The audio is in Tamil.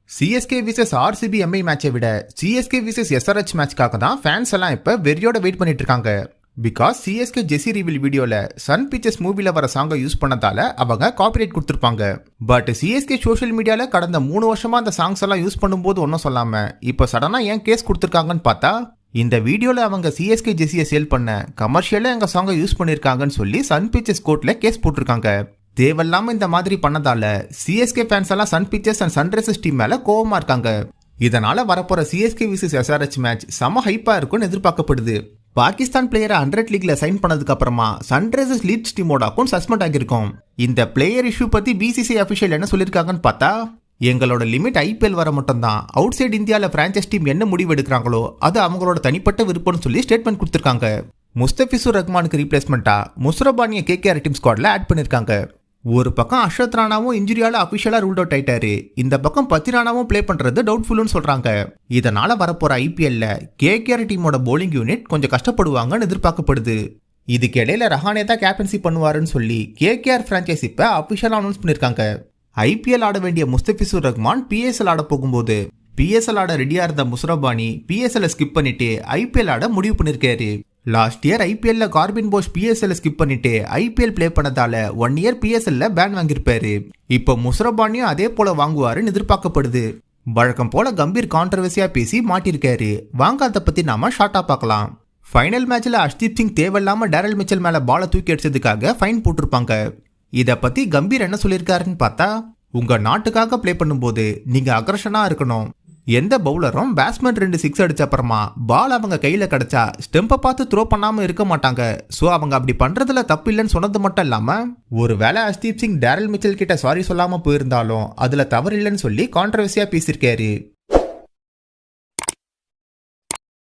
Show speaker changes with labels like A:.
A: சிஎஸ்கே விசஸ் ஆர்சிபி எம்ஐ மேட்சை விட சிஎஸ்கே விசஸ் எஸ்ஆர்ஹெச் மேட்ச்காக தான் ஃபேன்ஸ் எல்லாம் இப்போ வெறியோட வெயிட் பண்ணிட்டு இருக்காங்க. பிகாஸ் சிஎஸ்கே ஜெசி ரிவீல் வீடியோல சன் பிக்சர்ஸ் மூவில வர சாங்கை யூஸ் பண்ணதால அவங்க காப்பிரைட் கொடுத்துருப்பாங்க. பட் சிஎஸ்கே சோஷியல் மீடியால கடந்த 3 வருஷமா அந்த சாங்ஸ் எல்லாம் யூஸ் பண்ணும்போது ஒன்றும் சொல்லாம இப்போ சடனா ஏன் கேஸ் கொடுத்துருக்காங்கன்னு பார்த்தா, இந்த வீடியோல அவங்க சிஎஸ்கே ஜெசியை சேல் பண்ண கமர்ஷியலா எங்க சாங்கை யூஸ் பண்ணிருக்காங்கன்னு சொல்லி சன் பிக்சர்ஸ் கோர்ட்ல கேஸ் போட்டிருக்காங்க. தேவையில்லாம இந்த மாதிரி பண்ணதால சிஎஸ்கே ஃபேன்ஸ் எல்லாம் Sun Pictures and Sunrisers team மேல கோவமா இருக்காங்க. இதனால வரப்போற சிஎஸ்கே விசஸ் எஸ்ஆர்ஹெச் மேட்ச் செம ஹைப்பா இருக்கும்னு எதிர்பார்க்கப்படுது. பாகிஸ்தான் பிளேயரை 100 லீக்ல சைன் பண்ணதுக்கு அப்புறமா சன்ரைசர்ஸ் லீட்ஸ் டீமோட அக்கௌண்ட் சஸ்பெண்ட் ஆகிருக்கும். இந்த பிளேயர் இஷ்யூ பத்தி பிசிசிஐ அபிஷியல் என்ன சொல்லிருக்காங்கன்னு பார்த்தா, எங்களோட லிமிட் ஐபிஎல் வர மட்டும் தான். அவுட் சைடு இந்தியாவில் பிரான்சைஸ் டீம் என்ன முடிவு எடுக்கிறாங்களோ அது அவங்களோட தனிப்பட்ட விருப்பம்னு சொல்லி ஸ்டேட்மெண்ட் கொடுத்திருக்காங்க. முஸ்தபிசுர் ரஹ்மானுக்கு ரீப்ளேஸ்மெண்டா முஸ்ரபானியை கேகேஆர் டீம் ஸ்குவாட்ல ஆட் பண்ணிருக்காங்க. ஒரு பக்கம் அஷ்ரத் ராணாவும் இன்ஜுரியால அபிஷியலா ரூல்ட் அவுட் ஆயிட்டாரு. இந்த பக்கம் பத்தி ராணாவும் பிளே பண்றது டவுட்ஃபுல்னு சொல்றாங்க. இதனால வரப்போற ஐபிஎல்ல கேகேஆர் டீமோட போலிங் யூனிட் கொஞ்சம் கஷ்டப்படுவாங்கன்னு எதிர்பார்க்கப்படுது. இதுக்கு இடையில ரஹானே தான் கேப்டன்சி பண்ணுவாருன்னு சொல்லி கேகேஆர் பிரான்சைஸ் இப்ப அபிஷியலா அனௌன்ஸ் பண்ணிருக்காங்க. ஐபிஎல் ஆட வேண்டிய முஸ்தபிசுர் ரஹ்மான் பிஎஸ்எல் ஆட போகும்போது பிஎஸ்எல் ஆட ரெடியா இருந்த முஸ்ரபானி பிஎஸ்எல் ஸ்கிப் பண்ணிட்டு ஐபிஎல் ஆட முடிவு பண்ணிருக்காரு. லாஸ்ட் இயர் ஐபிஎல்ல கார்பின் போஸ் பிஎஸ்எல் ஸ்கிப் பண்ணிட்டு ஐபிஎல் பிளே பண்ணதால 1 இயர் பிஎஸ்எல்ல பேன் வாங்கியிருப்பாரு. இப்போ முஸ்ரபானியும் அதே போல வாங்குவாருன்னு எதிர்பார்க்கப்படுது. வழக்கம் போல கம்பீர் கான்ட்ரவர்சியா பேசி மாட்டிருக்காரு. வாங்க அதை பத்தி நாம ஷார்ட்டா பார்க்கலாம். ஃபைனல் மேட்ச்ல அஷ்தீப் சிங் தேவையில்லாம டேரல் மிச்சல் மேல பாலை தூக்கி அடிச்சதுக்காக ஃபைன் போட்டிருப்பாங்க. இத பத்தி கம்பீர் என்ன சொல்லியிருக்காருன்னு பார்த்தா, உங்க நாட்டுக்காக பிளே பண்ணும்போது நீங்க அக்ரஷனா இருக்கணும். எந்த பவுலரும் பேட்ஸ்மேன் 2 6 அடிச்ச அப்புறமா பால் அவங்க கையில கிடைச்சா ஸ்டெம்பை பார்த்து த்ரோ பண்ணாம இருக்க மாட்டாங்க. சோ அவங்க அப்படி பண்றதுல தப்பு இல்லைன்னு சொன்னது மட்டும் இல்லாம, ஒருவேளை அஷ்தீப் சிங் டேரல் மிச்சல் கிட்ட சாரி சொல்லாம போயிருந்தாலும் அதுல தவறு இல்லைன்னு சொல்லி கான்ட்ரவர்சியா பேசியிருக்காரு.